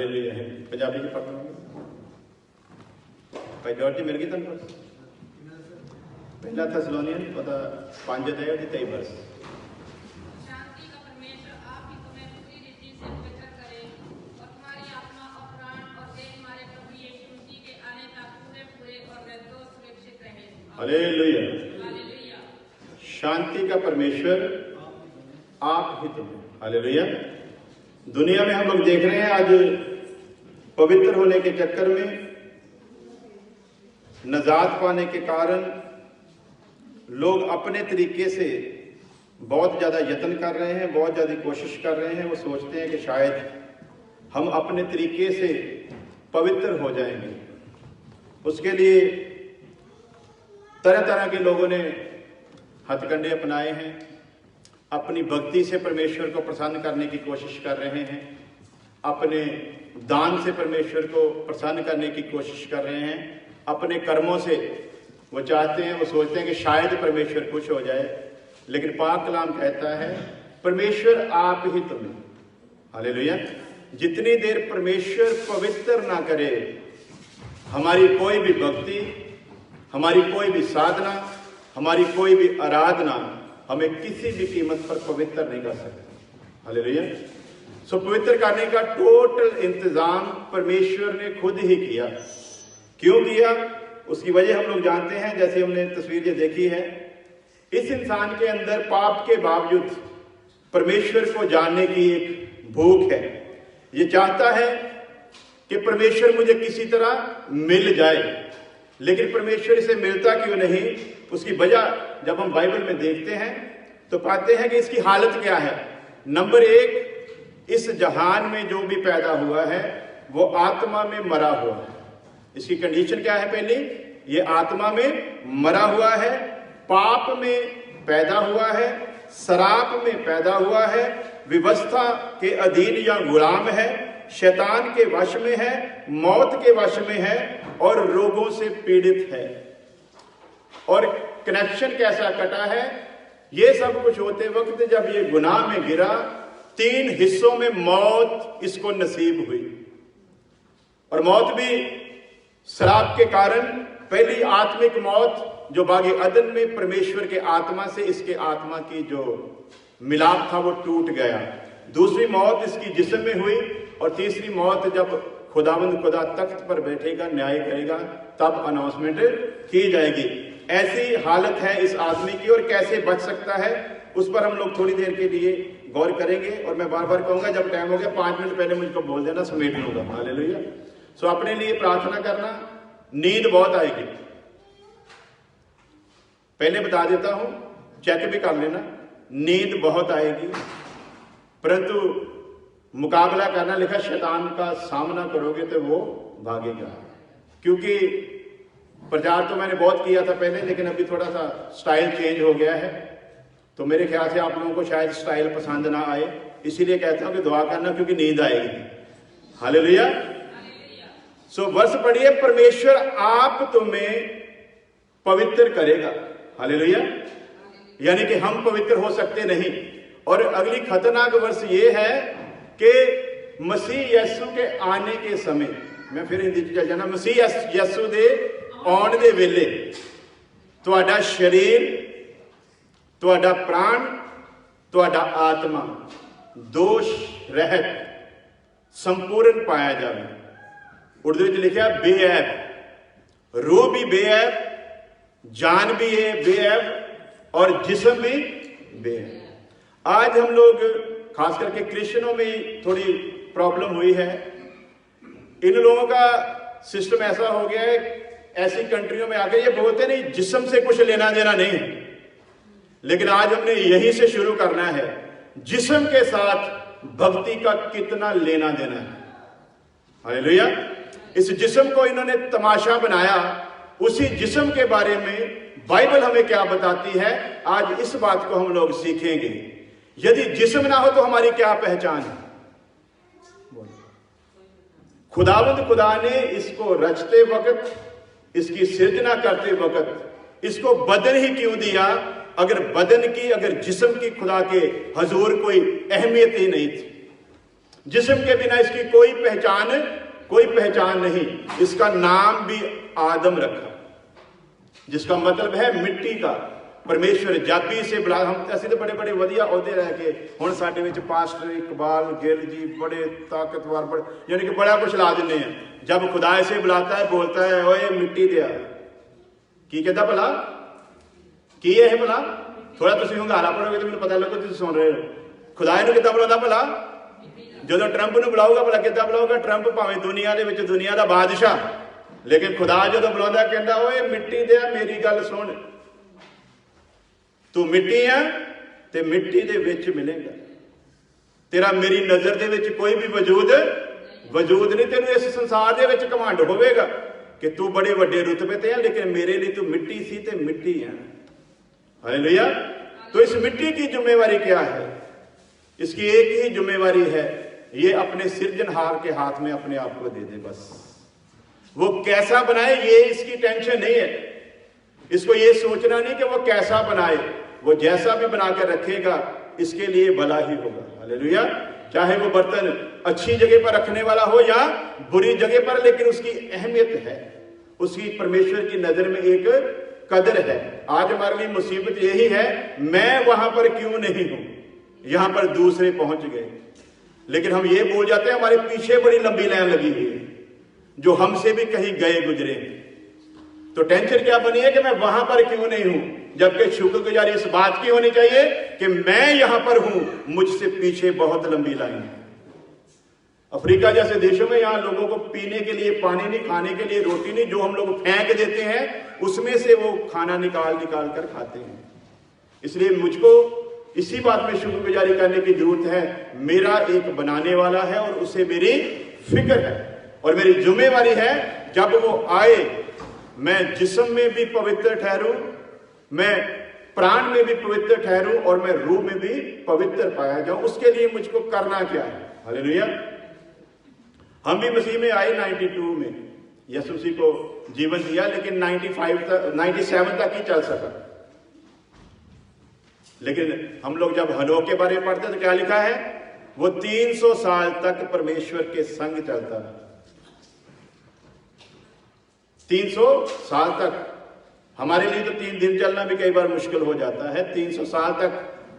पंजाबी च पढ़ लूंगे भाई जॉर्जी मिल गई तुम पहला थेसलोनियन 5 अध्याय 23 वर्ष। शांति का परमेश्वर आप ही तुम्हें पूरी रीति से पवित्र करे और तुम्हारी आत्मा और प्राण और देह हमारे प्रभु यीशु मसीह के आने तक पूरे पूरे और निर्दोष सुरक्षित रहे। हालेलुया। हालेलुया। शांति का परमेश्वर आप ही तुम्हें। हालेलुया। दुनिया में हम लोग देख रहे हैं आज पवित्र होने के चक्कर में, नजात पाने के कारण लोग अपने तरीके से बहुत ज़्यादा यत्न कर रहे हैं, बहुत ज़्यादा कोशिश कर रहे हैं। वो सोचते हैं कि शायद हम अपने तरीके से पवित्र हो जाएंगे। उसके लिए तरह तरह के लोगों ने हथकंडे अपनाए हैं, अपनी भक्ति से परमेश्वर को प्रसन्न करने की कोशिश कर रहे हैं, अपने दान से परमेश्वर को प्रसन्न करने की कोशिश कर रहे हैं, अपने कर्मों से वो चाहते हैं, वो सोचते हैं कि शायद परमेश्वर खुश हो जाए। लेकिन पाक कलाम कहता है परमेश्वर आप ही तुम्हें। हालेलुया। जितनी देर परमेश्वर पवित्र ना करे, हमारी कोई भी भक्ति, हमारी कोई भी साधना, हमारी कोई भी आराधना हमें किसी भी कीमत पर पवित्र नहीं कर सकती। हालेलुया। सो पवित्र करने का टोटल इंतजाम परमेश्वर ने खुद ही किया। क्यों किया? उसकी वजह हम लोग जानते हैं। जैसे हमने तस्वीर ये देखी है, इस इंसान के अंदर पाप के बावजूद परमेश्वर को जानने की एक भूख है। ये चाहता है कि परमेश्वर मुझे किसी तरह मिल जाए, लेकिन परमेश्वर इसे मिलता क्यों नहीं? उसकी वजह जब हम बाइबल में देखते हैं तो पाते हैं कि इसकी हालत क्या है। नंबर 1, इस जहान में जो भी पैदा हुआ है वो आत्मा में मरा हुआ है। इसकी कंडीशन क्या है? पहली, ये आत्मा में मरा हुआ है, पाप में पैदा हुआ है, शराब में पैदा हुआ है, व्यवस्था के अधीन या गुलाम है, शैतान के वश में है, मौत के वश में है और रोगों से पीड़ित है। और कनेक्शन कैसा कटा है? ये सब कुछ होते वक्त जब ये गुनाह में गिरा, 3 हिस्सों में मौत इसको नसीब हुई। और मौत भी शराब के कारण, पहली आत्मिक मौत जो बागी अदन में परमेश्वर के आत्मा से इसके आत्मा की जो मिलाप था वो टूट गया। दूसरी मौत इसकी जिस्म में हुई और तीसरी मौत जब खुदावंद खुदा तख्त पर बैठेगा, न्याय करेगा, तब अनाउंसमेंट की जाएगी। ऐसी हालत है इस आदमी की और कैसे बच सकता है उस पर हम लोग थोड़ी देर के लिए गौर करेंगे। और मैं बार बार कहूंगा, जब टाइम हो गया 5 मिनट पहले मुझको बोल देना, समेट लूंगा। हालेलुया। सो अपने लिए प्रार्थना करना। नींद बहुत आएगी, पहले बता देता हूं, चेक भी कर लेना। नींद बहुत आएगी, परंतु मुकाबला करना लिखा, शैतान का सामना करोगे तो वो भागेगा। क्योंकि प्रचार तो मैंने बहुत किया था पहले, लेकिन अभी थोड़ा सा स्टाइल चेंज हो गया है, तो मेरे ख्याल से आप लोगों को शायद स्टाइल पसंद ना आए। इसीलिए कहता हूं कि दुआ करना, क्योंकि नींद आएगी। हालेलुया। सो वर्ष पढ़िए, परमेश्वर आप तुम्हें पवित्र करेगा। हालेलुया। यानी कि हम पवित्र हो सकते नहीं। और अगली खतरनाक वर्ष ये है कि मसीह यीशु के आने के समय, मैं फिर हिंदी चल जाना, मसीह यीशु दे आने दे वेले तुहाडा शरीर, तुहाडा प्राण, तुहाडा आत्मा दोष रहत संपूर्ण पाया जाए। उर्दू में लिखा बेऐब, रूह भी बेऐब, जान भी है बेऐब और जिस्म भी बेऐब। आज हम लोग खास करके क्रिश्चियनों में थोड़ी प्रॉब्लम हुई है। इन लोगों का सिस्टम ऐसा हो गया है, ऐसी कंट्रियों में आके ये बोलते नहीं जिस्म से कुछ लेना देना नहीं है, लेकिन आज हमने यहीं से शुरू करना है। जिस्म के साथ भक्ति का कितना लेना देना है। हालेलुया। इस जिस्म को इन्होंने तमाशा बनाया। उसी जिस्म के बारे में बाइबल हमें क्या बताती है, आज इस बात को हम लोग सीखेंगे। यदि जिस्म ना हो तो हमारी क्या पहचान है? खुदावंद खुदा ने इसको रचते वक्त, इसकी सृजना करते वक्त इसको बदन ही क्यों दिया? अगर बदन की, अगर जिस्म की खुदा के हजूर कोई अहमियत ही नहीं थी। जिस्म के बिना इसकी कोई पहचान नहीं। इसका नाम भी आदम रखा, जिसका मतलब है मिट्टी का। परमेश्वर जाति से बुला, हम ऐसे तो बड़े बड़े वधिया अहदे रह के हुण साडे विच पास्टर इकबाल गिल जी बड़े ताकतवर, बड़े यानी कि बड़ा कुछ ला दिंदे हैं। जब खुदा ऐसे बुलाता है, बोलता है ओए मिट्टी दिया, की कहता भला की है भला? थोड़ा तुम हंगारा पढ़ोगे तो मैं पता लगो तुम सुन रहे हो। खुदा इहनूं किद्दां बुलांदा भला? जो ट्रंप नूं बुलाऊगा भला किद्दां बुलाऊगा? ट्रंप भावें दुनिया दे विच दुनिया दा बादशाह, लेकिन खुदा जो बुलांदा कहंदा ओए मिट्टी दिया मेरी गल सुन, तू मिट्टी है ते मिट्टी दे विच मिलेगा। तेरा मेरी नजर दे विच कोई भी वजूद नहीं। तेनू इस संसार दे विच घमंड होवेगा कि तू बड़े वड्डे रुतबे ते है, लेकिन मेरे लिए तू मिट्टी सी ते मिट्टी है। हालेलुया। तो इस मिट्टी की जिम्मेवारी क्या है? इसकी एक ही जिम्मेवारी है, ये अपने सृजनहार के हाथ में अपने आप को दे दे। बस वो कैसा बनाए ये इसकी टेंशन नहीं है। इसको ये सोचना नहीं कि वो कैसा बनाए, वो जैसा भी बना कर रखेगा इसके लिए भला ही होगा। हालेलुया। चाहे वो बर्तन अच्छी जगह पर रखने वाला हो या बुरी जगह पर, लेकिन उसकी अहमियत है, उसकी परमेश्वर की नजर में एक कदर है। आज हमारे लिए मुसीबत यही है, मैं वहां पर क्यों नहीं हूं, यहां पर दूसरे पहुंच गए। लेकिन हम ये भूल जाते हैं हमारे पीछे बड़ी लंबी लाइन लगी हुई है, जो हमसे भी कहीं गए गुजरे। तो टेंशन क्या बनी है कि मैं वहां पर क्यों नहीं हूं, जबकि शुक्रगुजारी इस बात की होनी चाहिए कि मैं यहां पर हूं, मुझसे पीछे बहुत लंबी लाइन है। अफ्रीका जैसे देशों में यहाँ लोगों को पीने के लिए पानी नहीं, खाने के लिए रोटी नहीं, जो हम लोग फेंक देते हैं उसमें से वो खाना निकाल कर खाते हैं। इसलिए मुझको इसी बात में शुक्रगुजारी करने की जरूरत है, मेरा एक बनाने वाला है और उसे मेरी फिक्र है और मेरी जिम्मेवारी है जब वो आए मैं जिस्म में भी पवित्र ठहरूं, मैं प्राण में भी पवित्र ठहरूं और मैं रूह में भी पवित्र पाया जाऊं। उसके लिए मुझको करना क्या है? हालेलुया। हम भी मसीह में आए 92 में, यीशु मसीह को जीवन दिया, लेकिन 97 तक ही चल सका। लेकिन हम लोग जब हनोक के बारे में पढ़ते तो क्या लिखा है? वो 300 साल तक परमेश्वर के संग चलता रहा। 300 साल तक। हमारे लिए तो 3 दिन चलना भी कई बार मुश्किल हो जाता है, 300 साल तक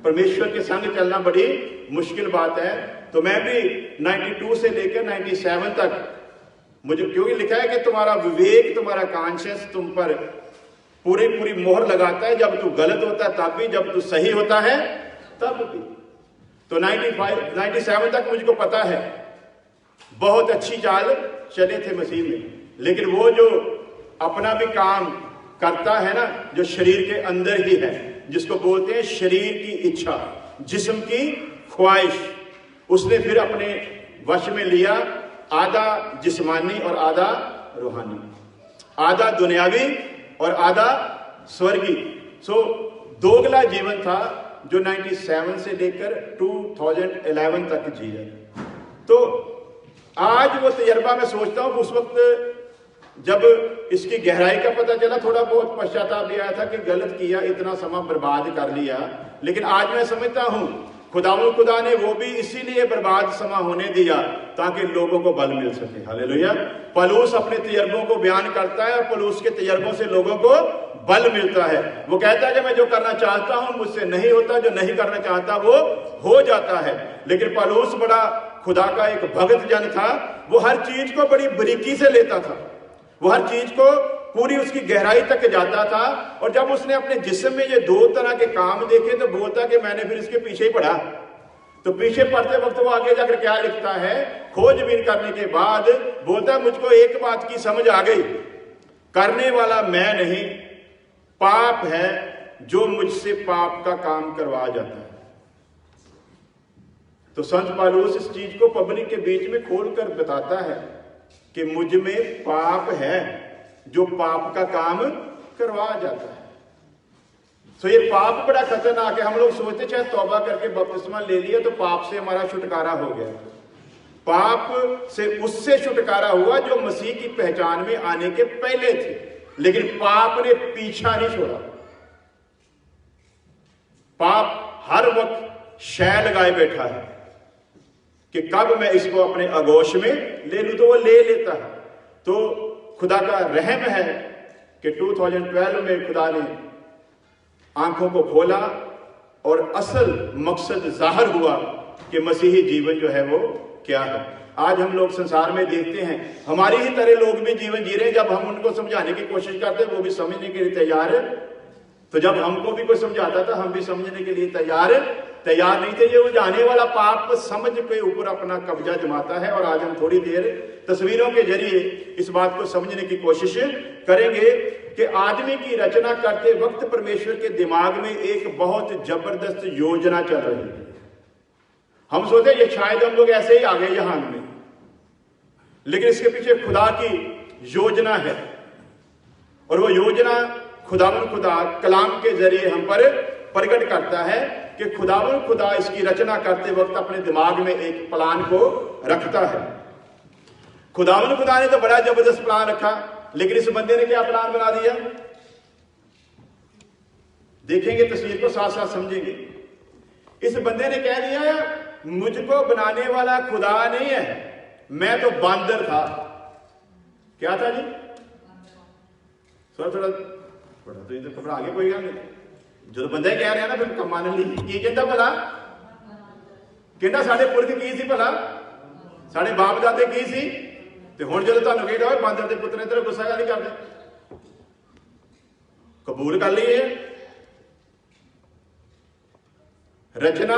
परमेश्वर के संग चलना बड़ी मुश्किल बात है। तो मैं भी 92 से लेकर 97 तक, मुझे क्योंकि लिखा है कि तुम्हारा विवेक, तुम्हारा कॉन्शियस तुम पर पूरी मोहर लगाता है, जब तू गलत होता है तब भी, जब तू सही होता है तब भी। तो 97 तक मुझको पता है बहुत अच्छी चाल चले थे मसीह में। लेकिन वो जो अपना भी काम करता है ना, जो शरीर के अंदर ही है, जिसको बोलते हैं शरीर की इच्छा, जिस्म की ख्वाहिश, उसने फिर अपने वश में लिया आधा जिस्मानी और आधा रूहानी, आधा दुनियावी और आधा स्वर्गी। सो दोगला जीवन था जो 97 से लेकर 2011 तक जिया। तो आज वो तजर्बा मैं सोचता हूं, उस वक्त जब इसकी गहराई का पता चला, थोड़ा बहुत पश्चाताप भी आया था कि गलत किया, इतना समय बर्बाद कर लिया। लेकिन आज मैं समझता हूं खुदा ने वो भी इसीलिए बर्बाद समय होने दिया ताकि लोगों को बल मिल सके। हालेलुया। पौलुस अपने तजर्बों को बयान करता है और पौलुस के तजर्बों से लोगों को बल मिलता है। वो कहता है कि मैं जो करना चाहता हूं मुझसे नहीं होता, जो नहीं करना चाहता वो हो जाता है। लेकिन पौलुस बड़ा खुदा का एक भगत जन था, वो हर चीज को बड़ी बारीकी से लेता था, वो हर चीज को पूरी उसकी गहराई तक जाता था। और जब उसने अपने जिस्म में ये 2 तरह के काम देखे तो बोलता कि मैंने फिर इसके पीछे ही पढ़ा। तो पीछे पढ़ते वक्त वो आगे जाकर क्या लिखता है, खोजबीन करने के बाद बोलता है मुझको एक बात की समझ आ गई, करने वाला मैं नहीं, पाप है जो मुझसे पाप का काम करवा जाता है। तो संत पौलुस इस चीज को पब्लिक के बीच में खोलकर बताता है कि मुझ में पाप है जो पाप का काम करवा जाता है। तो ये पाप बड़ा खतरनाक है। हम लोग सोचते चाहे तौबा करके बपतिस्मा ले लिया तो पाप से हमारा छुटकारा हो गया। पाप से उससे छुटकारा हुआ जो मसीह की पहचान में आने के पहले थे, लेकिन पाप ने पीछा नहीं छोड़ा। पाप हर वक्त शय लगाए बैठा है, कि कब मैं इसको अपने आगोश में ले लूं, तो वो ले लेता है। तो खुदा का रहम है कि 2012 में खुदा ने आंखों को खोला और असल मकसद जाहिर हुआ कि मसीही जीवन जो है वो क्या है। आज हम लोग संसार में देखते हैं हमारी ही तरह लोग भी जीवन जी रहे हैं। जब हम उनको समझाने की कोशिश करते हैं वो भी समझने के लिए तैयार है, तो जब हमको भी कोई समझाता था हम भी समझने के लिए तैयार नहीं थे। ये वो जाने वाला पाप समझ के ऊपर अपना कब्जा जमाता है। और आज हम थोड़ी देर तस्वीरों के जरिए इस बात को समझने की कोशिश करेंगे कि आदमी की रचना करते वक्त परमेश्वर के दिमाग में एक बहुत जबरदस्त योजना चल रही है। हम सोचते ये शायद हम लोग ऐसे ही आ गए जहान में, लेकिन इसके पीछे खुदा की योजना है। और वो योजना खुदावन खुदा कलाम के जरिए हम पर प्रकट करता है कि खुदावन खुदा इसकी रचना करते वक्त अपने दिमाग में एक प्लान को रखता है। खुदावन खुदा ने तो बड़ा जबरदस्त प्लान रखा, लेकिन इस बंदे ने क्या प्लान बना दिया? देखेंगे तस्वीर को, साथ साथ समझेंगे। इस बंदे ने कह दिया मुझको बनाने वाला खुदा नहीं है, मैं तो बांदर था। क्या था जी? थोड़ा तो ये तो घबरा गए, कोई गल नहीं। जो बंदे कह रहे हैं ना फिर कमान ली की कहता भला, कहता साढ़े पुरख की सी भला, साढ़े बाप दादे की सी, ते हुण जो तुहानूं कहदा बांदर दे पुत्र ने तेरा गुस्सा गल नहीं करदे, कबूल कर लिए। रचना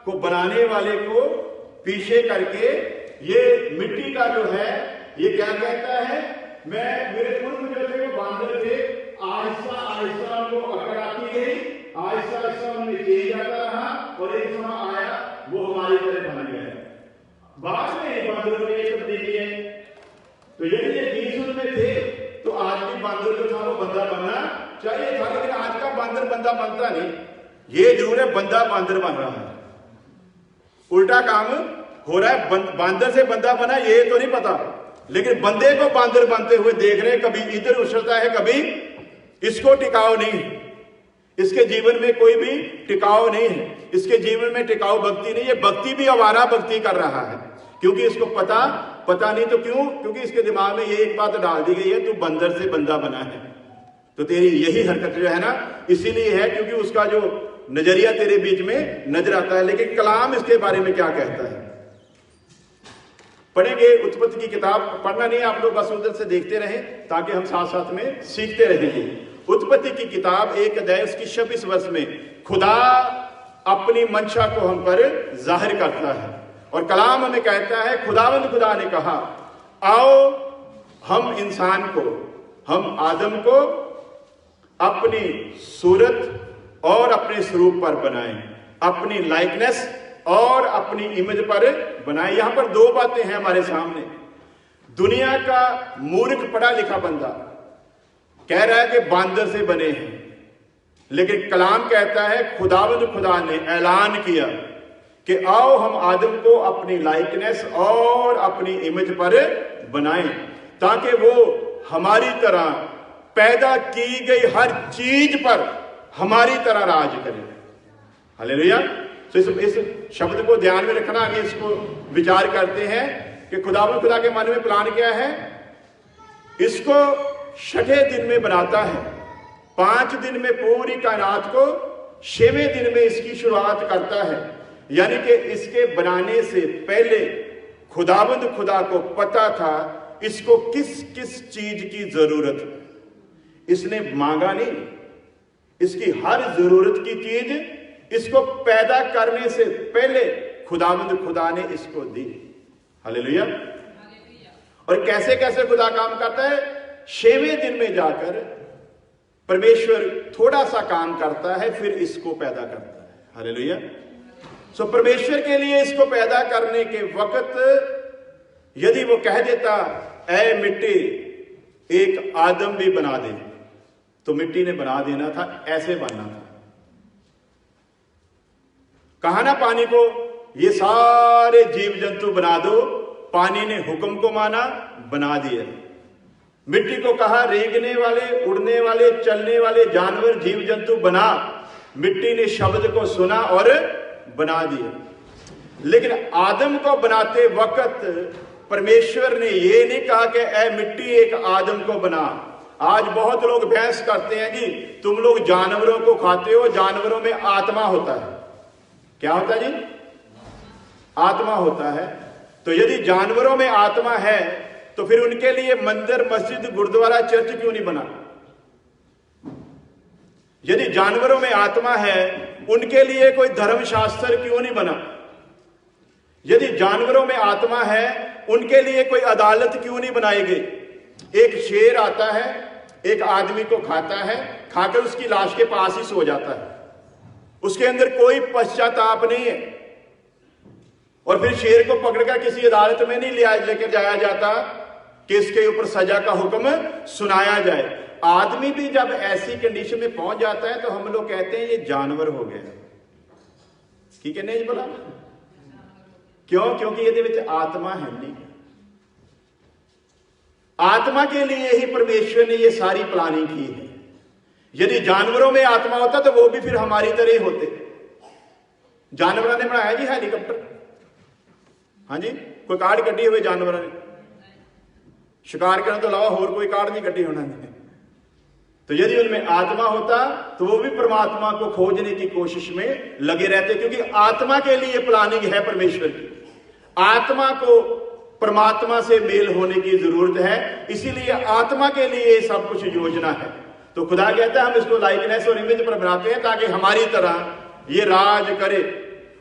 को बनाने वाले को पीछे करके ये मिट्टी का जो है ये क्या कहता है, मैं मेरे पुरख जो थे वो बांदर थे, आहिस्ता आहिस्ता उनको अकड़ आती गई, आहिस्ता आहिस्ता उनमें चेंज आता रहा और एक समय आया वो हमारी तरह बन गया। बाद में बांदरों में एक तब्दीली है। तो यदि ये 20 उनमें थे तो आज भी बांदर जो था वो बंदा बनना चाहिए था, लेकिन आज का बांदर बंदा बनता नहीं। ये जरूर है बंदा बांदर बन रहा है, उल्टा काम हो रहा है। बांदर से बंदा बना ये तो नहीं पता, लेकिन बंदे को बांदर बनते हुए देख रहे हैं। कभी इधर उछलता है, कभी इसको टिकाव नहीं है, इसके जीवन में कोई भी टिकाव नहीं है, इसके जीवन में टिकाऊ भक्ति नहीं है। भक्ति भी आवारा भक्ति कर रहा है, क्योंकि इसको पता नहीं। तो क्यों? क्योंकि इसके दिमाग में ये एक बात डाल दी गई है, तू बंदर से बंदा बना है, तो तेरी यही हरकत जो है ना इसीलिए है क्योंकि उसका जो नजरिया तेरे बीच में नजर आता है। लेकिन कलाम इसके बारे में क्या कहता है पढ़ेंगे। उत्पत्ति की किताब पढ़ना नहीं, आप लोग बस उधर से देखते रहें ताकि हम साथ साथ में सीखते रहेंगे। उत्पत्ति की किताब 1 अध्याय उसकी 26 वर्ष में खुदा अपनी मंशा को हम पर जाहिर करता है और कलाम हमें कहता है, खुदावंद खुदा ने कहा आओ हम इंसान को, हम आदम को अपनी सूरत और अपने स्वरूप पर बनाएं, अपनी लाइकनेस और अपनी इमेज पर बनाए। यहां पर दो बातें हैं हमारे सामने। दुनिया का मूर्ख पढ़ा लिखा बंदा कह रहा है कि बांदर से बने हैं, लेकिन कलाम कहता है खुदावंद खुदा ने ऐलान किया कि आओ हम आदम को अपनी लाइकनेस और अपनी इमेज पर बनाएं, ताकि वो हमारी तरह पैदा की गई हर चीज पर हमारी तरह राज करे। हालेलुया। तो इस शब्द को ध्यान में रखना, आगे इसको विचार करते हैं कि खुदावंद खुदा के मन में प्लान क्या है। इसको 6ठे दिन में बनाता है, 5 दिन में पूरी कायनात को, 6वें दिन में इसकी शुरुआत करता है। यानी कि इसके बनाने से पहले खुदावंद खुदा को पता था इसको किस किस चीज की जरूरत है। इसने मांगा नहीं, इसकी हर जरूरत की चीज इसको पैदा करने से पहले खुदावंद खुदा ने इसको दी। हालेलुया। और कैसे कैसे खुदा काम करता है, 6वें दिन में जाकर परमेश्वर थोड़ा सा काम करता है, फिर इसको पैदा करता है। हालेलुया। सो परमेश्वर के लिए इसको पैदा करने के वक्त यदि वो कह देता ऐ मिट्टी एक आदम भी बना दे, तो मिट्टी ने बना देना था, ऐसे बनना था। कहा ना पानी को ये सारे जीव जंतु बना दो, पानी ने हुक्म को माना, बना दिया। मिट्टी को कहा रेंगने वाले, उड़ने वाले, चलने वाले जानवर जीव जंतु बना, मिट्टी ने शब्द को सुना और बना दिया। लेकिन आदम को बनाते वक्त परमेश्वर ने ये नहीं कहा कि ऐ मिट्टी एक आदम को बना। आज बहुत लोग बहस करते हैं जी तुम लोग जानवरों को खाते हो, जानवरों में आत्मा होता है। क्या होता है जी? आत्मा होता है। तो यदि जानवरों में आत्मा है तो फिर उनके लिए मंदिर, मस्जिद, गुरुद्वारा, चर्च क्यों नहीं बना? यदि जानवरों में आत्मा है उनके लिए कोई धर्मशास्त्र क्यों नहीं बना? यदि जानवरों में आत्मा है उनके लिए कोई अदालत क्यों नहीं बनाई गई? एक शेर आता है, एक आदमी को खाता है, खाकर उसकी लाश के पास ही सो जाता है, उसके अंदर कोई पश्चाताप नहीं है, और फिर शेर को पकड़कर किसी अदालत में नहीं लेकर जाया जाता कि इसके ऊपर सजा का हुक्म सुनाया जाए। आदमी भी जब ऐसी कंडीशन में पहुंच जाता है तो हम लोग कहते हैं ये जानवर हो गया। की कहने जी बोला क्यों? क्योंकि ये विच आत्मा है नहीं। आत्मा के लिए ही परमेश्वर ने ये सारी प्लानिंग की है। यदि जानवरों में आत्मा होता तो वो भी फिर हमारी तरह ही होते। जानवरों ने बनाया जी हेलीकॉप्टर, हाँ जी, कोई कार्ड कड्डी हुए जानवरों ने, शिकार करने तो अलावा होर कोई कार्ड नहीं कड्डी उन्होंने। तो यदि उनमें आत्मा होता तो वो भी परमात्मा को खोजने की कोशिश में लगे रहते, क्योंकि आत्मा के लिए प्लानिंग है परमेश्वर की। आत्मा को परमात्मा से मेल होने की जरूरत है, इसीलिए आत्मा के लिए सब कुछ योजना है। तो खुदा कहता है हम इसको लाइकनेस और इमेज पर बनाते हैं ताकि हमारी तरह ये राज करे।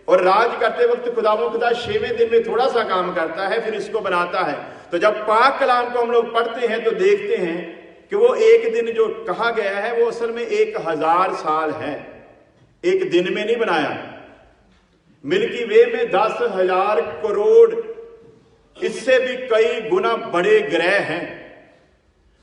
और राज करते वक्त खुदा 6वें दिन में थोड़ा सा काम करता है, फिर इसको बनाता है। तो जब पाक कलाम को हम लोग पढ़ते हैं तो देखते हैं कि वो एक दिन जो कहा गया है वो असल में 1000 साल है, एक दिन में नहीं बनाया। मिल्की वे में 10,000 करोड़, इससे भी कई गुना बड़े ग्रह हैं।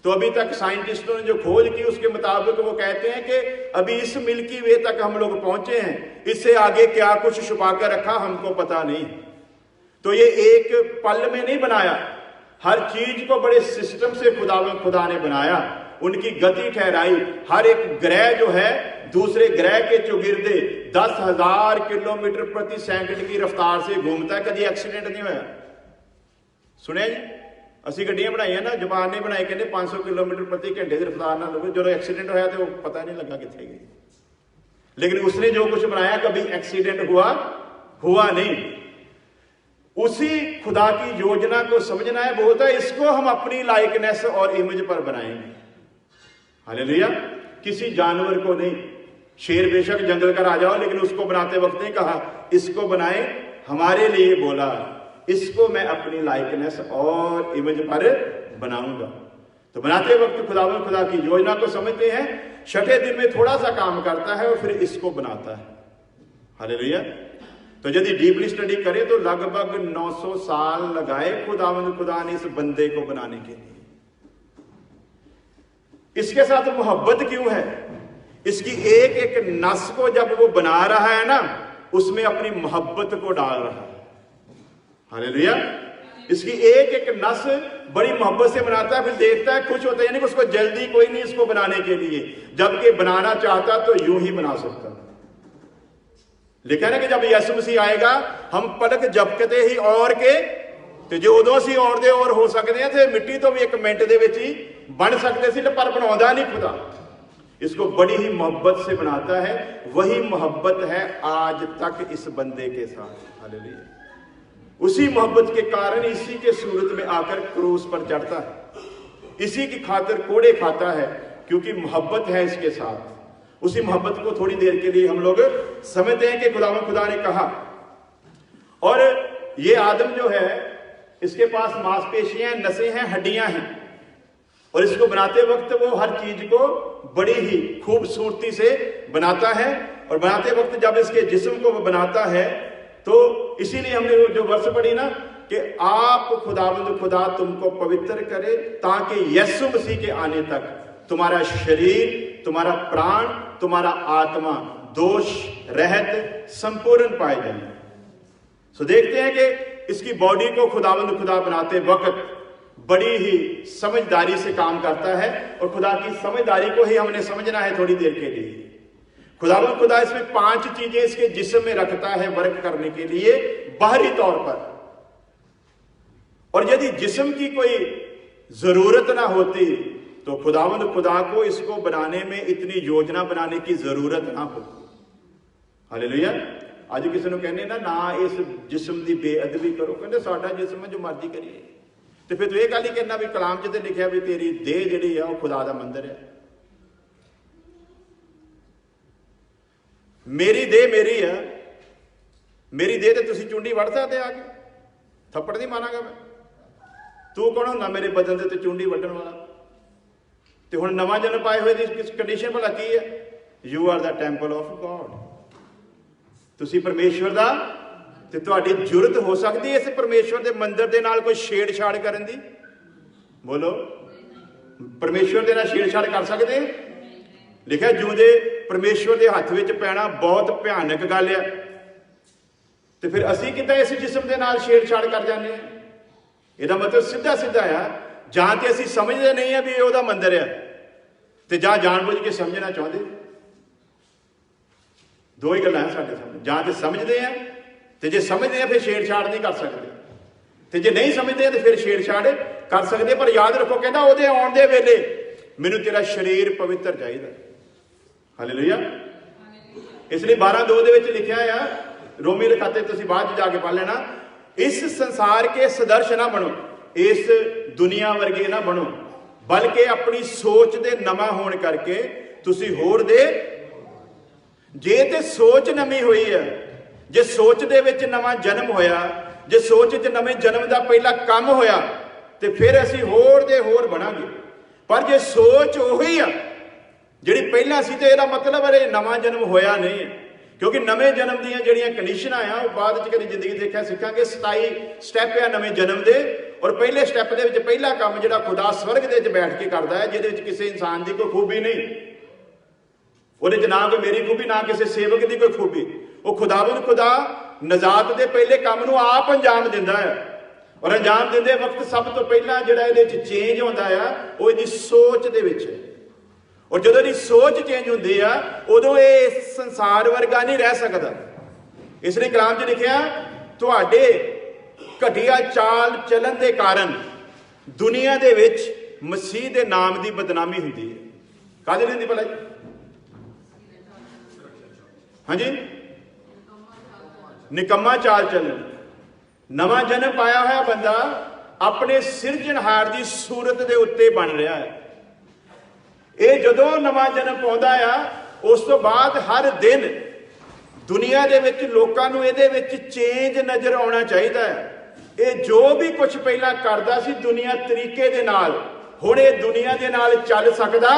तो अभी तक साइंटिस्टों ने जो खोज की उसके मुताबिक वो कहते हैं कि अभी इस मिल्की वे तक हम लोग पहुंचे हैं, इससे आगे क्या कुछ छुपा कर रखा हमको पता नहीं। तो ये एक पल में नहीं बनाया, हर चीज को बड़े सिस्टम से खुदा ने बनाया, उनकी गति ठहराई। हर एक ग्रह जो है दूसरे ग्रह के चौगिर्दे 10,000 किलोमीटर प्रति सेकंड की रफ्तार से घूमता है। कभी एक्सीडेंट नहीं हुआ, सुने जी? ਅਸੀਂ ਗੱਡੀਆਂ ਬਣਾਈਆਂ ਨਾ, ਜਾਪਾਨ ने बनाई, कहते 500 किलोमीटर प्रति घंटे की रफ्तार ना लगो, जो एक्सीडेंट होया तो पता नहीं लगा कितने गई। लेकिन उसने जो कुछ बनाया कभी एक्सीडेंट हुआ नहीं। उसी खुदा की योजना को समझना है, वो होता है इसको हम अपनी लाइकनेस और इमेज पर बनाएंगे। हालेलुया। किसी जानवर को नहीं, शेर बेशक जंगल का राजा हो लेकिन उसको बनाते वक्त नहीं कहा इसको बनाए हमारे लिए, बोला इसको मैं अपनी लाइकनेस और इमेज पर बनाऊंगा। तो बनाते वक्त खुदा की योजना को समझते हैं, 6ठे दिन में थोड़ा सा काम करता है और फिर इसको बनाता है। हालेलुया। तो यदि डीपली स्टडी करें तो लगभग 900 साल लगाए खुदा ने इस बंदे को बनाने के लिए। इसके साथ मोहब्बत क्यों है? इसकी एक एक नस को जब वो बना रहा है ना, उसमें अपनी मोहब्बत को डाल रहा है। हालेलुया। इसकी एक एक नस बड़ी मोहब्बत से बनाता है, फिर देखता है, खुश होता है। यानी कि उसको जल्दी कोई नहीं इसको बनाने के लिए, जबकि बनाना चाहता तो यूं ही बना सकता। लिखा है कि जब यीशु मसीह आएगा हम पलक झपकते ही और के ਤੇ ਜੇ ਉਦੋਂ ਅਸੀਂ और ਦੇ और हो सकते हैं तो मिट्टी तो भी एक मिनट ਦੇ ਵਿੱਚ ही बन सकते थे, पर बनाता नहीं खुदा। इसको बड़ी ही मोहब्बत से बनाता है। वही मोहब्बत है आज तक इस बंदे के साथ। हालेलुया। उसी मोहब्बत के कारण इसी के सूरत में आकर क्रूस पर चढ़ता है, इसी की खातिर कोड़े खाता है, क्योंकि मोहब्बत है इसके साथ। उसी मोहब्बत को थोड़ी देर के लिए हम लोग समझते हैं कि खुदा ने कहा। और ये आदम जो है इसके पास मांसपेशियां, नसें हैं, हड्डियां हैं, और इसको बनाते वक्त वो हर चीज को बड़ी ही खूबसूरती से बनाता है। और बनाते वक्त जब इसके जिस्म को वो बनाता है तो इसीलिए हमने वो जो वर्ष पढ़ी ना कि आप खुदा तुमको पवित्र करे ताकि यीशु मसीह के आने तक तुम्हारा शरीर, तुम्हारा प्राण, तुम्हारा आत्मा दोष रहित संपूर्ण पाए जाए। सो देखते हैं कि इसकी बॉडी को खुदा बनाते वक्त बड़ी ही समझदारी से काम करता है। और खुदा की समझदारी को ही हमने समझना है थोड़ी देर के लिए। खुदा इसमें 5 चीजें इसके जिस्म में रखता है वर्क करने के लिए, बाहरी तौर पर। और यदि जिस्म की कोई जरूरत ना होती तो खुदावंद खुदा को इसको बनाने में इतनी योजना बनाने की जरूरत ना होती। हालेलुया। अज किसी को कहने ना इस जिस्म की बेअदबी करो, कहते साडा जिस्म है जो मर्जी करिए। तो फिर तू ये गल ही कहना भी कलाम च लिखा भी तेरी देह जिहड़ी है वो खुदा दा मंदिर है। मेरी देह मेरी है, मेरी देह तो तुसीं चुंडी वड़ सकते आके, थप्पड़ नहीं मारांगा मैं। तू कौन होंदा मेरे बदन दे ते चुंडी वड्डण वाला? तो हुण नवां जन्म पाए हुए दी कंडीशन भला की है? You are the temple of God. तुसीं परमेश्वर दा, ते तुहाडी जुरत हो सकती है इस परमेश्वर के मंदिर के नाल कोई छेड़छाड़ करन दी? बोलो, परमेश्वर के नाल छेड़छाड़ कर सकते? लिखा जूंदे परमेश्वर के हथ विच पैना बहुत भयानक गल है। तो फिर असीं किदां इस जिस्म के नाल छेड़छाड़ कर जाने? इहदा मतलब सीधा सीधा है, जां ते असीं समझदे नहीं है भी ये उहदा मंदिर है, ते जां जानबूझ के समझना चाहुंदे। दो ही गल्लां साडे सामने, जां ते समझदे हैं, तो जे समझते हैं फिर छेड़छाड़ नहीं कर सकते, तो जे नहीं समझते तो फिर छेड़छाड़ कर सकते। पर याद रखो, कहना ਉਹਦੇ ਆਉਣ ਦੇ ਵੇਲੇ ਮੈਨੂੰ तेरा शरीर पवित्र चाहिए। हालेलुया। इसलिए 12:2 ਦੇ ਵਿੱਚ लिखा है, रोमी ਦੇ ਖਾਤੇ ਤੁਸੀਂ ਬਾਅਦ ਚ जाके पढ़ लेना, इस संसार के सदर्श ना बनो, इस दुनिया वर्गे ना बनो, बल्कि अपनी सोच दे नवा होने करके तुसी होर दे। जे ते सोच नवी हुई है, जे सोच दे विच नवा जन्म होया, जे सोच च नवे जन्म का पहला काम होया, तो फिर असी होर दे होर बनांगे। पर जे सोच उही आ जिहड़ी पहला सी, तो इहदा मतलब है नवा जन्म होया नहीं है। क्योंकि नवे जन्म दीयां जिहड़ियां कंडीशनां आ वो बाद च कदी जिंदगी देखिया सीखांगे। 27 स्टैप आ नवे जन्म दे, और पहले स्टैप दे विच पहला काम जिहड़ा खुदा स्वर्ग दे विच बैठ के करदा है, जिहदे विच किसी इंसान की कोई खूबी नहीं, ਉਹਦੇ ਚ ना कोई मेरी खूबी ना किसी सेवक की कोई खूबी, वो खुदावंद खुदा नजात के पहले काम नूं आप अंजाम दिंदा है। और अंजाम दिंदे वक्त सब तो पहला जिहड़ा इहदे च चेंज होंदा है वो इहदी सोच दे विच है। और जदों इहदी सोच चेंज हुंदी आ उदों इह संसार वर्गा नहीं रह सकदा। इसलिए कलाम च लिखिआ, तुहाडे घटिया चाल चलन के कारण दुनिया दे विच मसीह दे नाम की बदनामी हुंदी है। काहदे लई हुंदी भला जी? हाँ जी, निकम्मा चाल चलन। नवा जन्म पाया हुआ बंदा अपने सिरजनहार की सूरत के उत्ते बन रहा है। ये जदों नवा जन्म पाउंदा आ, उस तो बाद हर दिन दुनिया दे विच लोकां नूं इहदे विच चेंज नज़र आउणा चाहिदा है। ये जो भी कुछ पहला करदा सी दुनिया तरीके दे नाल, हुण ये दुनिया दे नाल चल सकदा?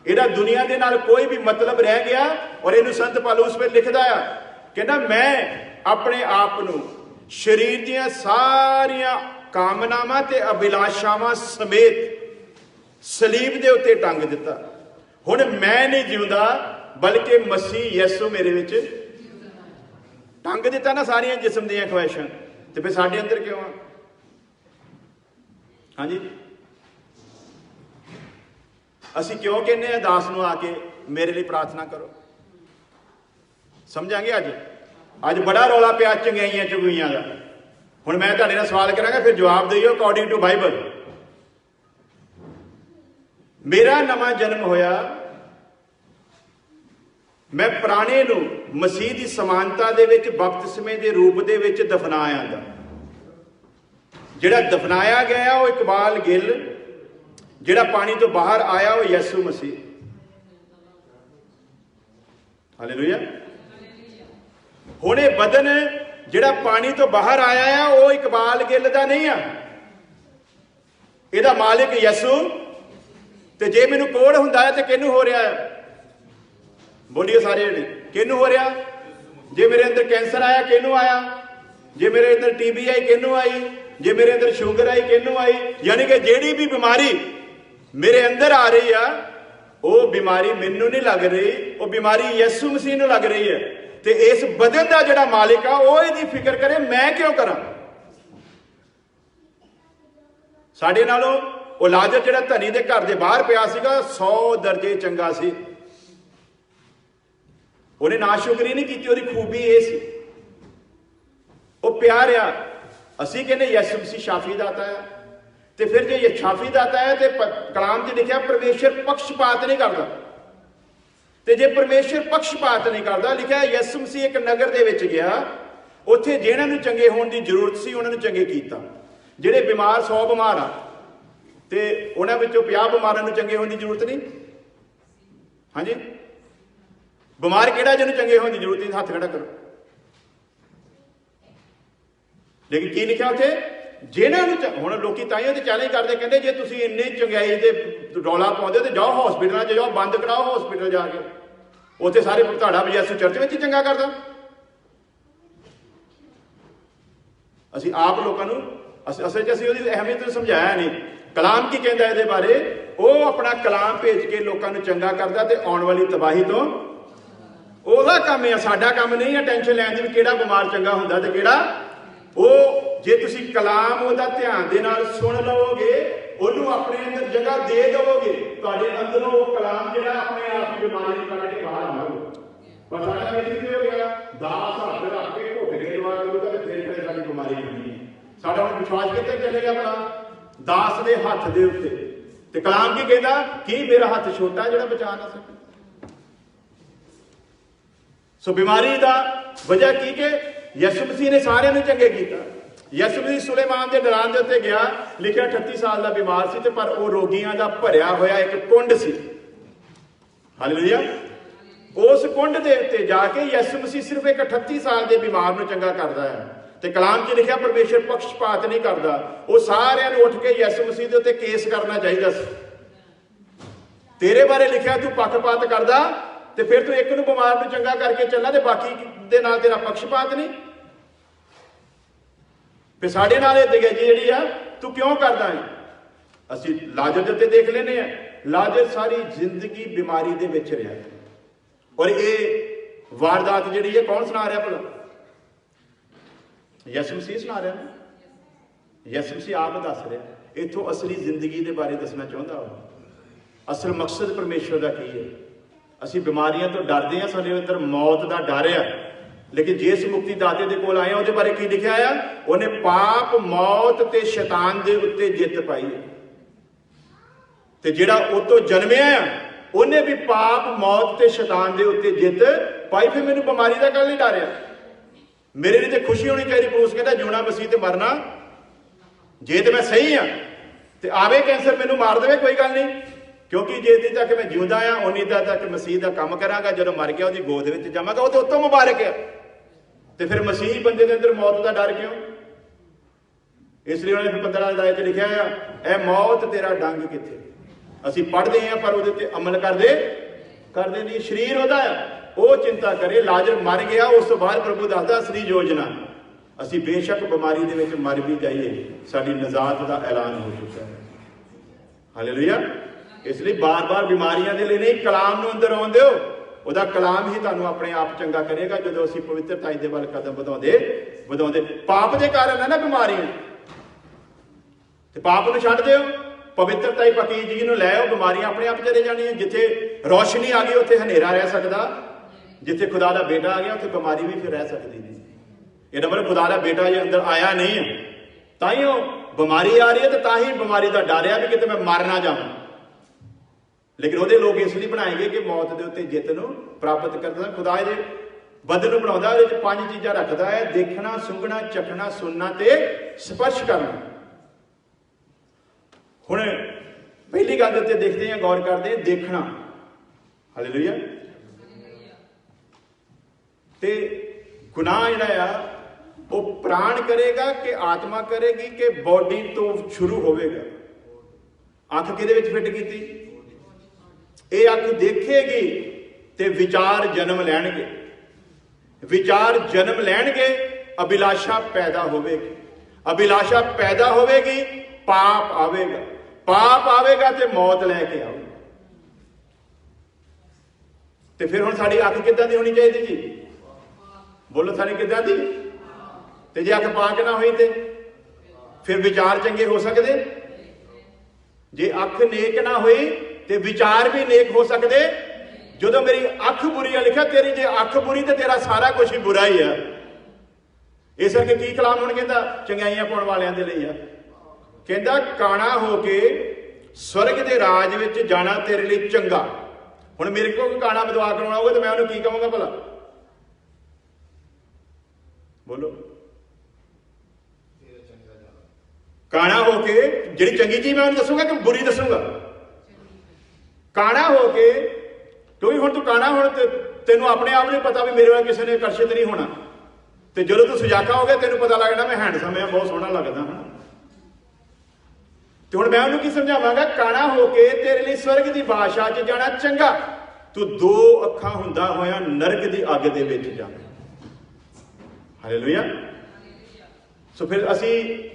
इहदा दुनिया दे नाल कोई भी मतलब रह गया? और इहनूं संत पौलुस फिर लिखदा है, कहना मैं अपने आप नूं शरीर दीयां सारियां कामनावां ते अभिलाषावां समेत सलीब दे उत्ते टंग दिता। हुण मैं नहीं जिउंदा बल्कि मसीह यसू मेरे विच टंग दिता ना सारियां जिस्म दीयां ख्वाहिशां। ते फिर साडे अंदर क्यों आ? हाँ जी, असी क्यों कहने हैं दास नूं आके मेरे लिए प्रार्थना करो? समझांगे अज? अज बड़ा रौला पिया चंगियाइयां चुगइयां दा। हुण मैं तुहाडे नाल सवाल करांगा, फिर जवाब दिओ अकॉर्डिंग टू बाइबल। मेरा नवा जन्म होया, मैं पुराने नूं मसीह की समानता दे विच बपतिस्मे के रूप दे विच दफनाया दा। जिहड़ा दफनाया गया वो इकबाल गिल, जिहड़ा पानी तो बाहर आया वो यसू मसीह। हालेलुया। हुण ये बदन जिहड़ा पानी तो बाहर आया है वो इकबाल गिल दा नहीं आ, इहदा मालिक यसू। ते जे मैनूं कोड़ हुंदा है तो किहनूं हो रहा है? बोलिए सारे जने, किहनूं हो रहा? जे मेरे अंदर कैंसर आया किहनूं आया? जे मेरे अंदर टीबी आई किहनूं आई? जे मेरे अंदर शुगर आई किहनूं आई? यानी कि जिहड़ी भी बीमारी मेरे अंदर आ रही है वो बीमारी मैनूं नहीं लग रही, वो बीमारी यसू मसीह नूं लग रही है। तो इस बदन का जिहड़ा मालिक आ वो इहदी फिक्र करे, मैं क्यों करा? साडे नालों वो लाजर जिहड़ा धनी दे घर दे बाहर पिया सीगा 100 दर्जे चंगा सी। उन्हें नाशुकरी नहीं की, खूबी ये सी वो ਪਿਆ ਰਿਹਾ। ਅਸੀਂ ਕਹਿੰਦੇ ਯਿਸੂ ਮਸੀਹ ਸ਼ਾਫੀ ਦਾਤਾ ਹੈ, ਤੇ ਫਿਰ ਜੇ ਇਹ ਸ਼ਾਫੀ ਦਾਤਾ ਹੈ ਤੇ ਕਲਾਮ 'ਚ ਲਿਖਿਆ ਪਰਮੇਸ਼ਰ ਪਕਸ਼ਪਾਤ ਨਹੀਂ ਕਰਦਾ। ਤੇ ਜੇ ਪਰਮੇਸ਼ਰ ਪਕਸ਼ਪਾਤ ਨਹੀਂ ਕਰਦਾ, ਲਿਖਿਆ ਯਿਸੂ ਮਸੀਹ ਇੱਕ ਨਗਰ ਦੇ ਵਿੱਚ ਗਿਆ, ਉੱਥੇ ਜਿਹਨਾਂ ਨੂੰ ਚੰਗੇ ਹੋਣ ਦੀ ਜ਼ਰੂਰਤ ਸੀ ਉਹਨਾਂ ਨੂੰ ਚੰਗੇ ਕੀਤਾ। ਜਿਹੜੇ ਬਿਮਾਰ 100 ਬਿਮਾਰ ਆ ਤੇ ਉਹਨਾਂ ਵਿੱਚੋਂ 50 ਬਿਮਾਰਾਂ ਨੂੰ ਚੰਗੇ ਹੋਣ ਦੀ ਜ਼ਰੂਰਤ ਨਹੀਂ। ਹਾਂਜੀ, ਬਿਮਾਰ ਕਿਹੜਾ ਜਿਹਨੂੰ ਚੰਗੇ ਹੋਣ ਦੀ ਜ਼ਰੂਰਤ ਨਹੀਂ? ਹੱਥ ਖੜਾ ਕਰੋ। ਲੇਕਿਨ ਕੀ ਲਿਖਿਆ ਉੱਥੇ? ਜਿਹਨਾਂ ਨੂੰ ਹੁਣ ਲੋਕੀ ਤਾਂ ਹੀ ਉਹਦੇ ਚੈਲੰਜ ਕਰਦੇ, ਕਹਿੰਦੇ ਜੇ ਤੁਸੀਂ ਇੰਨੀ ਚੰਗਿਆਈ ਦੇ ਰੌਲਾ ਪਾਉਂਦੇ ਤੇ ਜਾਓ ਹਸਪੀਟਲਾਂ 'ਚ ਜਾਓ, ਬੰਦ ਕਰਾਓ ਹਸਪੀਟਲ ਜਾ ਕੇ, ਉੱਥੇ ਸਾਰੇ ਤੁਹਾਡਾ ਯਿਸੂ ਚਰਚ ਵਿੱਚ ਹੀ ਚੰਗਾ ਕਰਦਾ। ਅਸੀਂ ਆਪ ਲੋਕਾਂ ਨੂੰ ਅਸਲ 'ਚ ਅਸੀਂ ਉਹਦੀ ਅਹਿਮੀਅਤ ਨੂੰ ਸਮਝਾਇਆ ਨਹੀਂ। ਕਲਾਮ ਕੀ ਕਹਿੰਦਾ ਇਹਦੇ ਬਾਰੇ? ਉਹ ਆਪਣਾ ਕਲਾਮ ਭੇਜ ਕੇ ਲੋਕਾਂ ਨੂੰ ਚੰਗਾ ਕਰਦਾ ਤੇ ਆਉਣ ਵਾਲੀ ਤਬਾਹੀ ਤੋਂ ਉਹਦਾ ਕੰਮ ਹੈ, ਸਾਡਾ ਕੰਮ ਨਹੀਂ ਹੈ ਟੈਨਸ਼ਨ ਲੈਣ ਦੀ ਵੀ ਕਿਹੜਾ ਬਿਮਾਰ ਚੰਗਾ ਹੁੰਦਾ ਤੇ ਕਿਹੜਾ। ਉਹ ਜੇ ਤੁਸੀਂ ਕਲਾਮ ਉਹਦਾ ਧਿਆਨ ਦੇ ਨਾਲ ਸੁਣ ਲਵੋਗੇ, ਉਹਨੂੰ ਆਪਣੇ ਅੰਦਰ ਜਗ੍ਹਾ ਦੇ ਦੇਵੋਗੇ, ਤੁਹਾਡੇ ਅੰਦਰੋਂ ਉਹ ਕਲਾਮ ਜਿਹੜਾ ਆਪਣੇ ਆਪ ਹੀ ਬਿਮਾਰੀ ਨੂੰ ਕੱਢ ਕੇ ਬਾਹਰ ਆਊਗਾ। ਪਰ ਸਾਡਾ ਵਿੱਚ ਕੀ ਹੋ ਗਿਆ? ਦਾਸ ਹੱਥ ਰੱਖ ਕੇ ਘੁੱਟ ਕੇ ਦਵਾ ਕਰੂਗਾ ਤੇ ਫਿਰ ਸਾਡੀ ਬਿਮਾਰੀ ਹੋਣੀ ਹੈ। ਸਾਡਾ ਹੁਣ ਵਿਸ਼ਵਾਸ ਕਿੱਥੇ ਚੱਲੇਗਾ? ਆਪਣਾ ਦਾਸ ਦੇ ਹੱਥ ਦੇ ਉੱਤੇ। ਤੇ ਕਲਾਮ ਕੀ ਕਹਿੰਦਾ? ਕੀ ਮੇਰਾ ਹੱਥ ਛੋਟਾ ਜਿਹੜਾ ਬਚਾ ਨਾ ਸਕੇ? ਸੋ ਬਿਮਾਰੀ ਦਾ ਵਜ੍ਹਾ ਕੀ ਕਿ ਯਿਸੂ ਮਸੀਹ ਨੇ ਸਾਰਿਆਂ ਨੂੰ ਚੰਗੇ ਕੀਤਾ। ਯਿਸੂ ਮਸੀਹ ਸੁਲੇਮਾਨ ਦੇ ਡਰਾਂ ਦੇ ਉੱਤੇ ਗਿਆ, ਲਿਖਿਆ 38 ਸਾਲ ਦਾ ਬਿਮਾਰ ਸੀ ਤੇ ਪਰ ਉਹ ਰੋਗੀਆਂ ਦਾ ਭਰਿਆ ਹੋਇਆ ਇੱਕ ਕੁੰਡ ਸੀ। ਹਾਲੇਲੂਇਆ। ਉਸ ਕੁੰਡ ਦੇ ਉੱਤੇ ਜਾ ਕੇ ਯਿਸੂ ਮਸੀਹ ਸਿਰਫ ਇੱਕ 38 ਸਾਲ ਦੇ ਬਿਮਾਰ ਨੂੰ ਚੰਗਾ ਕਰਦਾ ਹੈ। ਤੇ ਕਲਾਮ 'ਚ ਲਿਖਿਆ ਪਰਮੇਸ਼ਰ ਪਕਸ਼ਪਾਤ ਨਹੀਂ ਕਰਦਾ। ਉਹ ਸਾਰਿਆਂ ਨੂੰ ਉੱਠ ਕੇ ਯਿਸੂ ਮਸੀਹ ਦੇ ਉੱਤੇ ਕੇਸ ਕਰਨਾ ਚਾਹੀਦਾ ਸੀ। ਤੇਰੇ ਬਾਰੇ ਲਿਖਿਆ ਤੂੰ ਪੱਖਪਾਤ ਕਰਦਾ ਤੇ ਫਿਰ ਤੂੰ ਇੱਕ ਨੂੰ ਬਿਮਾਰ ਨੂੰ ਚੰਗਾ ਕਰਕੇ ਚੱਲਣਾ ਤੇ ਬਾਕੀ ਦੇ ਨਾਲ ਤੇਰਾ ਪਕਸ਼ਪਾਤ ਨਹੀਂ। ਫਿਰ ਸਾਡੇ ਨਾਲ ਇਹ ਦਗੇਜੀ ਜਿਹੜੀ ਆ ਤੂੰ ਕਿਉਂ ਕਰਦਾ ਹੈ? ਅਸੀਂ ਲਾਜ਼ਰ ਦੇ ਉੱਤੇ ਦੇਖ ਲੈਨੇ ਆ, ਲਾਜ਼ਰ ਸਾਰੀ ਜ਼ਿੰਦਗੀ ਬਿਮਾਰੀ ਦੇ ਵਿੱਚ ਰਿਹਾ ਔਰ ਇਹ ਵਾਰਦਾਤ ਜਿਹੜੀ ਹੈ ਕੌਣ ਸੁਣਾ ਰਿਹਾ ਭਲਾ? ਯਿਸੂ ਮਸੀਹ ਸੁਣਾ ਰਿਹਾ ਨਾ। ਯਿਸੂ ਮਸੀਹ ਆਪ ਦੱਸ ਰਿਹਾ। ਇੱਥੋਂ ਅਸਲੀ ਜ਼ਿੰਦਗੀ ਦੇ ਬਾਰੇ ਦੱਸਣਾ ਚਾਹੁੰਦਾ ਉਹ। ਅਸਲ ਮਕਸਦ ਪਰਮੇਸ਼ਰ ਦਾ ਕੀ ਹੈ? ਅਸੀਂ ਬਿਮਾਰੀਆਂ ਤੋਂ ਡਰਦੇ ਹਾਂ, ਸਾਡੇ ਅੰਦਰ ਮੌਤ ਦਾ ਡਰ ਆ। ਲੇਕਿਨ ਜਿਸ ਮੁਕਤੀ ਦਾਤੇ ਦੇ ਕੋਲ ਆਏ ਆ ਉਹਦੇ ਬਾਰੇ ਕੀ ਲਿਖਿਆ ਆ? ਉਹਨੇ ਪਾਪ, ਮੌਤ ਤੇ ਸ਼ੈਤਾਨ ਦੇ ਉੱਤੇ ਜਿੱਤ ਪਾਈ ਹੈ। ਤੇ ਜਿਹੜਾ ਉਹ ਤੋਂ ਜਨਮਿਆ ਆ ਉਹਨੇ ਵੀ ਪਾਪ, ਮੌਤ ਤੇ ਸ਼ੈਤਾਨ ਦੇ ਉੱਤੇ ਜਿੱਤ ਪਾਈ। ਫਿਰ ਮੈਨੂੰ ਬਿਮਾਰੀ ਦਾ ਗੱਲ ਨਹੀਂ ਡਰਿਆ। ਮੇਰੇ ਲਈ ਤੇ ਖੁਸ਼ੀ ਹੋਣੀ ਚਾਹੀਦੀ। ਪੌਲੁਸ ਕਹਿੰਦਾ ਜਿਉਣਾ ਮਸੀਹ ਤੇ ਮਰਨਾ। ਜੇ ਤੇ ਮੈਂ ਸਹੀ ਆ ਤੇ ਆਵੇ ਕੈਂਸਰ ਮੈਨੂੰ ਮਾਰ ਦੇਵੇ, ਕੋਈ ਗੱਲ ਨਹੀਂ, ਕਿਉਂਕਿ ਜੇ ਦੀ ਤੱਕ ਮੈਂ ਜਿਉਂਦਾ ਆ ਉਨੀ ਦੇਰ ਤੱਕ ਮਸੀਹ ਦਾ ਕੰਮ ਕਰਾਂਗਾ। ਜਦੋਂ ਮਰ ਗਿਆ ਉਹਦੀ ਗੋਦ ਵਿੱਚ ਜਾਵਾਂਗਾ, ਉਹ ਤੇ ਉਤੋਂ ਮੁਬਾਰਕ ਆ। ਤੇ ਫਿਰ ਮਸੀਹ ਬੰਦੇ ਦੇ ਅੰਦਰ ਮੌਤ ਦਾ ਡਰ ਕਿਉਂ? ਇਸ ਲਈ ਉਹਨੇ 15 ਅਧਿਆਇ 'ਚ ਲਿਖਿਆ ਆ, ਇਹ ਮੌਤ ਤੇਰਾ ਡੰਗ ਕਿੱਥੇ? ਅਸੀਂ ਪੜ੍ਹਦੇ ਹਾਂ ਪਰ ਉਹਦੇ ਤੇ ਅਮਲ ਕਰਦੇ ਨਹੀਂ। ਸਰੀਰ ਉਹਦਾ ਆ, ਉਹ ਚਿੰਤਾ ਕਰੇ। ਲਾਜ਼ਰ ਮਰ ਗਿਆ, ਉਸ ਤੋਂ ਬਾਅਦ ਪ੍ਰਭੂ ਦੱਸਦਾ ਅਸਲੀ ਯੋਜਨਾ। ਅਸੀਂ ਬੇਸ਼ੱਕ ਬਿਮਾਰੀ ਦੇ ਵਿੱਚ ਮਰ ਵੀ ਜਾਈਏ, ਸਾਡੀ ਨਜਾਤ ਦਾ ਐਲਾਨ ਹੋ ਚੁੱਕਾ ਹੈ। ਹਾਲੇਲੂਇਆ। ਇਸ ਲਈ ਬਾਰ-ਬਾਰ ਬਿਮਾਰੀਆਂ ਦੇ ਲਈ ਨਹੀਂ, ਕਲਾਮ ਨੂੰ ਅੰਦਰ ਆਉਣ ਦਿਓ। ਉਹਦਾ ਕਲਾਮ ਹੀ ਤੁਹਾਨੂੰ ਆਪਣੇ ਆਪ ਚੰਗਾ ਕਰੇਗਾ। ਜਦੋਂ ਅਸੀਂ ਪਵਿੱਤਰਤਾ ਦੇ ਵੱਲ ਕਦਮ ਵਧਾਉਂਦੇ ਪਾਪ ਦੇ ਕਾਰਨ ਹੈ ਨਾ ਬਿਮਾਰੀਆਂ, ਤੇ ਪਾਪ ਨੂੰ ਛੱਡ ਦਿਓ, ਪਵਿੱਤਰਤਾ ਪਕੀਜ਼ਗੀ ਨੂੰ ਲੈ ਆਓ, ਬਿਮਾਰੀਆਂ ਆਪਣੇ ਆਪ ਚਲੇ ਜਾਣੀਆਂ। ਜਿੱਥੇ ਰੋਸ਼ਨੀ ਆ ਗਈ ਉੱਥੇ ਹਨੇਰਾ ਰਹਿ ਸਕਦਾ, ਜਿੱਥੇ ਖੁਦਾ ਦਾ ਬੇਟਾ ਆ ਗਿਆ ਉੱਥੇ ਬਿਮਾਰੀ ਵੀ ਫਿਰ ਰਹਿ ਸਕਦੀ ਨਹੀਂ। ਇਹਦਾ ਮਤਲਬ ਖੁਦਾ ਦਾ ਬੇਟਾ ਜੇ ਅੰਦਰ ਆਇਆ ਨਹੀਂ ਹੈ ਤਾਂ ਹੀ ਉਹ ਬਿਮਾਰੀ ਆ ਰਹੀ ਹੈ, ਤੇ ਤਾਂ ਹੀ ਬਿਮਾਰੀ ਦਾ ਡਰ ਆ ਵੀ ਕਿਤੇ ਮੈਂ ਮਰ ਨਾ ਜਾਵਾਂ। ਲੇਕਿਨ ਉਹਦੇ ਲੋਕ ਇਸ ਲਈ ਬਣਾਏ ਗਏ ਕਿ ਮੌਤ ਦੇ ਉੱਤੇ ਜਿੱਤ ਨੂੰ ਪ੍ਰਾਪਤ ਕਰਦਾ। ਖੁਦਾ ਇਹਦੇ ਬਦਨ ਨੂੰ ਬਣਾਉਂਦਾ, ਉਹਦੇ ਵਿੱਚ 5 ਚੀਜ਼ਾਂ ਰੱਖਦਾ ਹੈ: ਦੇਖਣਾ, ਸੁੰਘਣਾ, ਚਖਣਾ, ਸੁਣਨਾ ਤੇ ਸਪਰਸ਼ ਕਰਨਾ। ਹੁਣ ਪਹਿਲੀ ਗੱਲ ਦੇ ਉੱਤੇ ਦੇਖਦੇ ਹਾਂ, ਗੌਰ ਕਰਦੇ ਹਾਂ, ਦੇਖਣਾ। ਹਾਲੇਲੂਇਆ। ਤੇ ਗੁਨਾਹ ਜਿਹੜਾ ਆ ਉਹ ਪ੍ਰਾਣ ਕਰੇਗਾ ਕਿ ਆਤਮਾ ਕਰੇਗੀ ਕਿ ਬੋਡੀ ਤੋਂ ਸ਼ੁਰੂ ਹੋਵੇਗਾ? ਅੱਖ ਕਿਹਦੇ ਵਿੱਚ ਫਿੱਟ ਕੀਤੀ? ਇਹ ਅੱਖ ਦੇਖੇਗੀ ਤੇ ਵਿਚਾਰ ਜਨਮ ਲੈਣਗੇ। ਵਿਚਾਰ ਜਨਮ ਲੈਣਗੇ, ਅਭਿਲਾਸ਼ਾ ਪੈਦਾ ਹੋਵੇਗੀ। ਅਭਿਲਾਸ਼ਾ ਪੈਦਾ ਹੋਵੇਗੀ, ਪਾਪ ਆਵੇਗਾ। ਪਾਪ ਆਵੇਗਾ ਤੇ ਮੌਤ ਲੈ ਕੇ ਆਵੇਗਾ। ਤੇ ਫਿਰ ਹੁਣ ਸਾਡੀ ਅੱਖ ਕਿੱਦਾਂ ਦੀ ਹੋਣੀ ਚਾਹੀਦੀ ਜੀ? ਬੋਲੋ, ਸਾਡੀ ਕਿੱਦਾਂ ਦੀ? ਤੇ ਜੇ ਅੱਖ ਪਾਕ ਨਾ ਹੋਈ ਤੇ ਫਿਰ ਵਿਚਾਰ ਚੰਗੇ ਹੋ ਸਕਦੇ? ਜੇ ਅੱਖ ਨੇਕ ਨਾ ਹੋਈ ਤੇ ਵਿਚਾਰ ਵੀ ਨੇਕ ਹੋ ਸਕਦੇ? ਜਦੋਂ ਮੇਰੀ ਅੱਖ ਬੁਰੀ ਆ, ਲਿਖਿਆ ਤੇਰੀ ਜੇ ਅੱਖ ਬੁਰੀ ਤੇ ਤੇਰਾ ਸਾਰਾ ਕੁਝ ਹੀ ਬੁਰਾ ਹੀ ਆ। इस करके की कलाम हुण कहंदा चंगाइयां पाउण वालियां दे लई आ, कहंदा काणा हो के स्वर्ग के राज विच जाना तेरे लिए चंगा। हुण मेरे को काणा बदवा करवाउणा होगा तो मैं उन्हें की कहूँगा भला, बोलो। काणा हो के जिहड़ी चंगी चीज मैं उन्हें दसूंगा कि बुरी दसूंगा? काणा हो के, क्योंकि हुण तू काणा हुण तेनों अपने आप नहीं पता भी मेरे वाला किसी ने आकर्षित नहीं होना, तो जो तू सुजाका हो गया तेन पता लग जाना मैं हैंडसम है, बहुत सोहना लगदा हाँ। तो हुण मैं उन्होंने की समझावांगा, काणा हो के तेरे लिए स्वर्ग की बादशाह च जाना चंगा, तू दो अखां हुंदा होया नरक की अग दे विच जाना। हालेलुया। सो फिर असी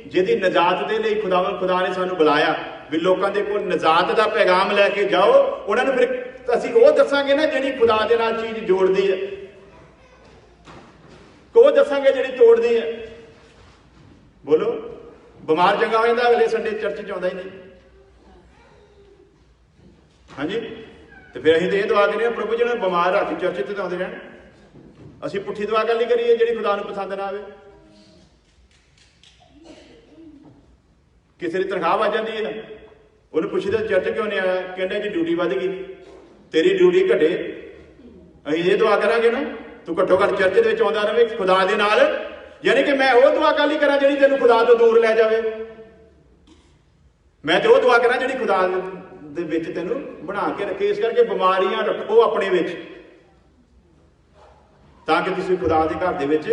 जिहदी नजात दे लई खुदा ने सानू बुलाया भी लोगों के कोल नजात का पैगाम लैके जाओ, उन्होंने फिर असी वो दसांगे ना जिहड़ी खुदा दे नाल चीज जोड़दी है, को दसांगे जिहड़ी तोड़दी है। बोलो। बीमार चंगा हो जाता अगले संडे चर्च च आउंदा ही नहीं। हाँ जी। तो फिर असीं तो यह दुआ करिए प्रभु जी ने बीमार रख चर्च च आउंदे रहन, असीं पुट्ठी दुआ कर ली करिए जिहड़ी खुदा नूं पसंद ना आवे। किसी की तनख्वाह वध जाती है, उन्हें पुछदा चर्च क्यों नहीं आया, कहने जी ड्यूटी वध गई, तेरी ड्यूटी घटे। असीं ये दुआ करांगे ना तू घट्टो घट्ट चर्च दे विच आउंदा रहे खुदा दे नाल, यानी कि मैं वो दुआ काली करा जिहड़ी तैनूं खुदा तो दूर लै जावे, मैं तो वो दुआ करा जिहड़ी खुदा दे विच तैनूं बना के रखे। इस करके बीमारियां रखो अपने विच ताकि तुसीं खुदा दे घर दे विच।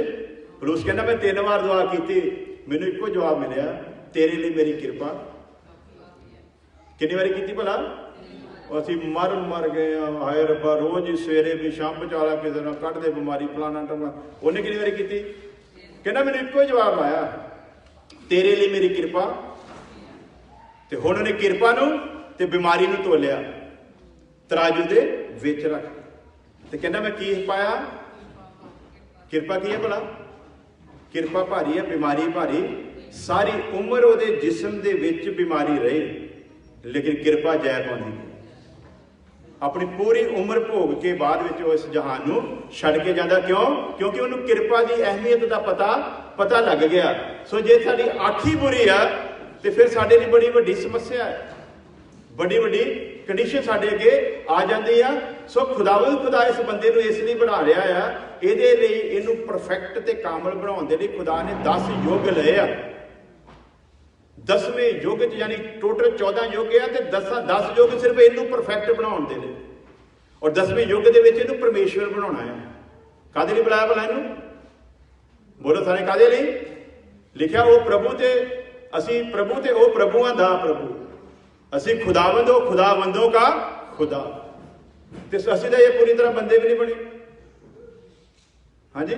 पलूस कहना मैं 3 बार दुआ की, मैनूं इक्को जवाब मिलिया, तेरे लिए मेरी कृपा। कितनी बारी की भला? असी मर गए, हाय रब्बा रोज ही सवेरे भी शाम बचाला किसी ना कट दे बीमारी फलाना टमा। उन्हें कितनी बारी की? कहना मैंने इको जवाब आया, तेरे लिए मेरी कृपा। तो हुण उन्हें कृपा नूं ते बीमारी नूं तोलिया, तराजू दे विच रख। तो कहना मैं की पाया? कृपा की है भला? कृपा भारी है, बीमारी भारी। सारी उम्र उहदे जिस्म दे विच बीमारी रही, लेकिन कृपा जय पाउंदी। अपनी पूरी उम्र भोग के बाद विच इस जहान नूं छड्ड के जांदा। क्यों? क्योंकि उन्होंने कृपा की अहमियत का पता लग गया। सो जे साडी अख ही बुरी आ तो फिर साडे लई बड़ी वड्डी समस्या है, बड़ी वड्डी कंडीशन साडे अगे आ जाती है। सो खुदा इस बंदे नूं इसलिए बना रहा है, इहदे लई इहनूं परफेक्ट ते कामल बनाउण दे लई खुदा ने 10 युग लए आ। 10वें युग च यानी टोटल 14 युग है, तो 10 युग सिर्फ इनू परफेक्ट बनाउण दे लई, और 10वें युग दे विच इहनूं परमेश्वर बनाउणा है। काहदे लई बुलाया भला इहनूं? बोलो सारे काहदे लई? लिखिया वो प्रभु ते असी प्रभु ते वो प्रभुआं दा प्रभु, असी खुदावंद हो खुदावंदों का खुदा। ते असी तो ये पूरी तरह बंदे भी नहीं बने। हाँ जी।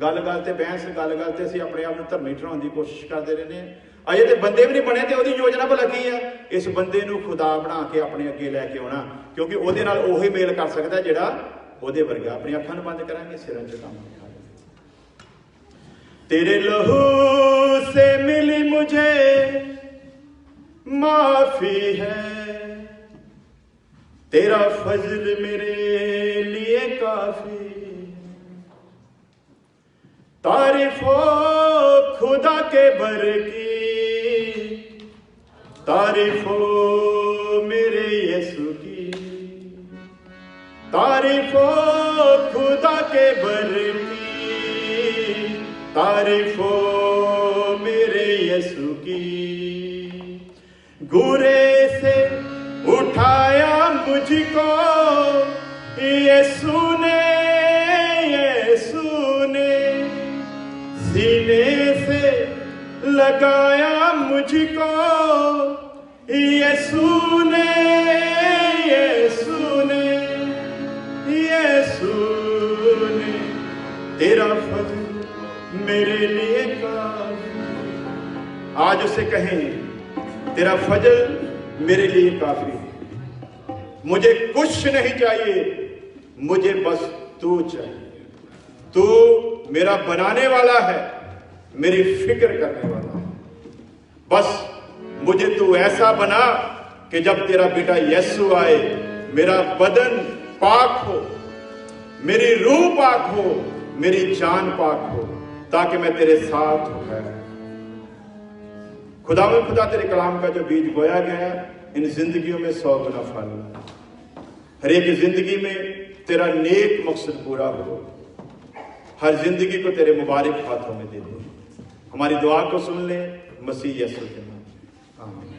गल ते बहस, गल ते असी अपने आप को धर्मी ठहराउण दी कोशिश करते रहने हैं। अजे तो बंदे भी नहीं बने तो वही योजना भला की है? इस बंदे नूं खुदा बना के अपने अगे लैके आउणा, क्योंकि उहदे नाल ओही मेल कर सकदा जिहड़ा उहदे वर्गा। अपनी अखां नूं बंद करांगे, सिरां च काम। तेरे लहू से मिली मुझे माफी है, तेरा फजल मेरे लिए काफी। तारीफ हो खुदा के बर की, तारीफ हो मेरे यीशु की, तारीफ हो खुदा के बर की, तारीफ हो मेरे यीशु की। गुरे से उठाया मुझको यीशु ने, यीशु ने सीने से लगाया मुझको यीशु ने, यीशु ने, यीशु ने। तेरा फजल मेरे लिए काफी। आज उसे कहें तेरा फजल मेरे लिए काफी है, मुझे कुछ नहीं चाहिए, मुझे बस तू चाहिए। तू मेरा बनाने वाला है, मेरी फिक्र करने वाला है। बस मुझे तू ऐसा बना कि जब तेरा बेटा यीशु आए मेरा बदन पाक हो, मेरी रूह पाक हो, मेरी जान पाक हो। ताकि मैं तेरे साथ हो गया। खुदा तेरे कलाम का जो बीज बोया गया इन जिंदगियों में 100 गुना फल, हर एक जिंदगी में तेरा नेक मकसद पूरा हो, हर जिंदगी को तेरे मुबारक हाथों में दे दे। हमारी दुआ को सुन ले, मसीह यीशु के नाम, आमीन।